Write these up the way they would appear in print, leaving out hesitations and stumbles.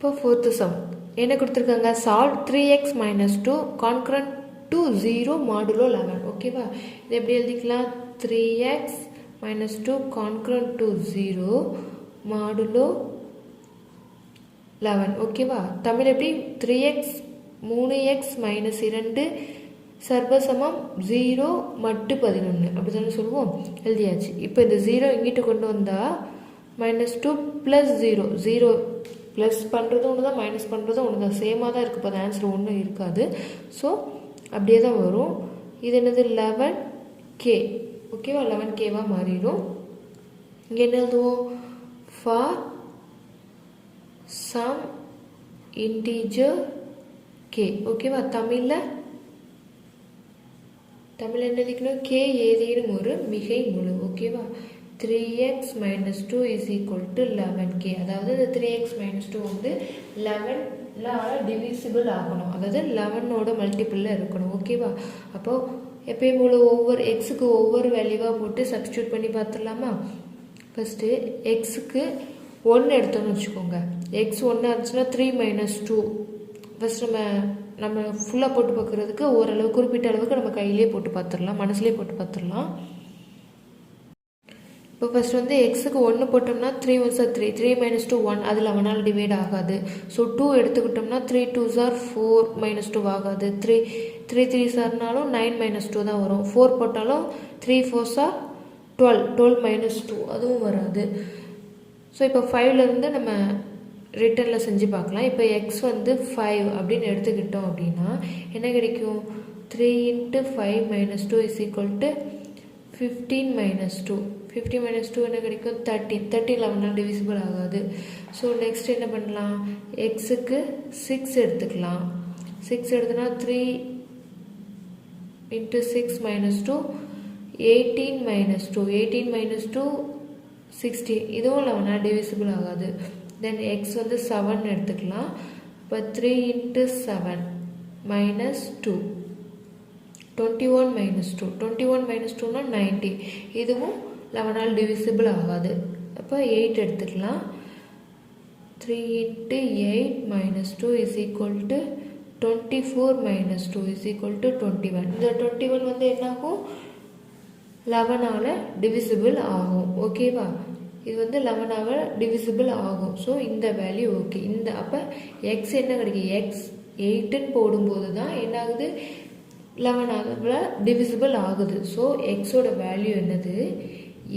இப்போ fourth some என்ன கொடுத்துருக்காங்க, solve 3x - 2 concurrent to 0 modulo 11. ஓகேவா, இது எப்படி எழுதிக்கலாம், 3x - 2 கான்கரண்ட் டு 0 மாடுலோ 11. ஓகேவா, தமிழ் எப்படி 3x 3x - 2 சர்வசமம் 0 மட்டு 11 அப்படி தானே சொல்லுவோம். எழுதியாச்சு. இப்போ இந்த 0 இங்கிட்டு கொண்டு வந்தால் -2 + 0 0 ப்ளஸ் பண்ணுறதும் ஒன்று தான், மைனஸ் பண்ணுறதும் ஒன்று தான், சேமாக தான் இருக்குது. இப்போ அந்த ஆன்சர் ஒன்றும் இருக்காது. ஸோ அப்படியே தான் வரும். இது என்னது 11k. ஓகேவா, 11kவாக மாறிடும். இங்கே என்ன எழுதுவோம், ஃபார் சம் இன்டீஜர் k. ஓகேவா, தமிழில் என்ன எழுதிக்கணும், k ஏதேனும் ஒரு மிகை முழு. ஓகேவா, 3x - 2 = 11k. அதாவது இந்த 3x - 2 வந்து 11 டிவிசிபிள் ஆகணும், அதாவது 11ஓட மல்டிபிளில் இருக்கணும். ஓகேவா, அப்போது எப்பயும் போல் ஒவ்வொரு எக்ஸுக்கு ஒவ்வொரு வேல்யூவாக போட்டு சப்ஸ்டியூட் பண்ணி பார்த்துடலாமா. ஃபஸ்ட்டு எக்ஸுக்கு 1 எடுத்தோன்னு வச்சுக்கோங்க. எக்ஸ் 1 இருந்துச்சுன்னா 3 - 2 ஃபஸ்ட் நம்ம ஃபுல்லாக போட்டு பார்க்குறதுக்கு ஓரளவு குறிப்பிட்ட அளவுக்கு நம்ம கையிலே போட்டு பார்த்துடலாம், மனசுலேயே போட்டு பார்த்துடலாம். இப்போ ஃபஸ்ட் வந்து எக்ஸுக்கு 1 போட்டோம்னா 3 1s are 3, 3 - 2 1, அது 11ஆல் டிவைட் ஆகாது. ஸோ 2 எடுத்துக்கிட்டோம்னா 3 2s are 4 - 2 ஆகாது. 3 3s ஆனாலும் 9 - 2 தான் வரும். 4 போட்டாலும் 3 4s are 12, 12 - 2 அதுவும் வராது. ஸோ இப்போ 5லேருந்து நம்ம ரிட்டர்னில் செஞ்சு பார்க்கலாம். இப்போ எக்ஸ் வந்து 5 அப்படின்னு எடுத்துக்கிட்டோம் அப்படின்னா என்ன கிடைக்கும், 3 × 5 - 2 = 15 - 2. 15 - 2 என்ன கிடைக்கும், 13. 13 11ஆல் டிவிசிபிள் ஆகாது. ஸோ நெக்ஸ்ட் என்ன பண்ணலாம், எக்ஸுக்கு 6 எடுத்துக்கலாம். 6 எடுத்தோன்னா 3 × 6 - 2 18 - 2. 18 - 2 16. இதுவும் 11ஆல் டிவிசிபிள் ஆகாது. தென் எக்ஸ் வந்து 7 எடுத்துக்கலாம். இப்போ 3 × 7 - 2 21 - 2. 21 - 2 90. இதுவும் 11ஆல் டிவிசிபிள் ஆகாது. அப்போ 8 எடுத்துக்கலாம். 3 × 8 - 2 = 24 - 2 = 21. இந்த 21 வந்து என்னாகும், 11ஆல் டிவிசிபிள் ஆகும். ஓகேவா, இது வந்து 11ஆல் டிவிசிபிள் ஆகும். ஸோ இந்த வேல்யூ ஓகே. இந்த அப்போ எக்ஸ் என்ன கிடைக்கும், எக்ஸ் 8ன்னு போடும்போது தான் என்ன ஆகுது, 11ஆல் டிவிசிபிள் ஆகுது. ஸோ எக்ஸோட வேல்யூ என்னது,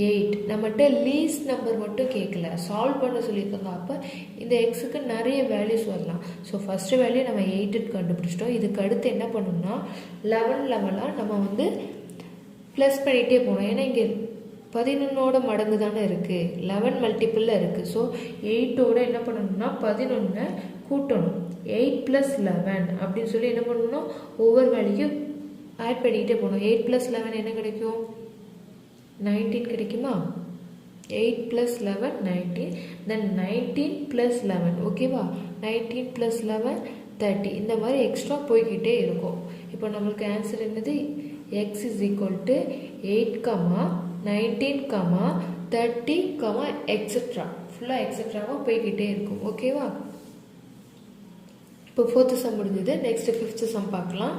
8. நம்மகிட்ட லீஸ்ட் நம்பர் மட்டும் கேட்கல, சால்வ் பண்ண சொல்லியிருக்காங்க. அப்போ இந்த எக்ஸுக்கு நிறைய வேல்யூஸ் வரலாம். ஸோ ஃபஸ்ட்டு வேல்யூ நம்ம 8ன்னு கண்டுபிடிச்சிட்டோம். இதுக்கு அடுத்து என்ன பண்ணணும்னா 11 நம்ம வந்து ப்ளஸ் பண்ணிகிட்டே போகணும். ஏன்னா இங்கே 11ஓட மடங்கு தானே இருக்குது, 11 மல்டிப்பிளில் இருக்குது. ஸோ 8ஓட என்ன பண்ணணும்னா 11 கூட்டணும். 8 + 11 அப்படின்னு சொல்லி என்ன பண்ணணும்னா ஒவ்வொரு வேல்யூக்கும் ஆட் பண்ணிக்கிட்டே போகணும். 8 + 11 என்ன கிடைக்கும், 19 கிடைக்குமா. 8 + 11 19. தென் 19 + 11. ஓகேவா, 19 + 11 30. இந்த மாதிரி எக்ஸ்ட்ரா போய்கிட்டே இருக்கும். இப்போ நம்மளுக்கு ஆன்சர் என்னது, x = 8, 19, 30, எக்ஸெட்ரா ஃபுல்லாக எக்ஸெட்ராவாக போய்கிட்டே இருக்கும். ஓகேவா, இப்போ 4th சம் முடிஞ்சது. நெக்ஸ்ட் 5th சம் பார்க்கலாம்.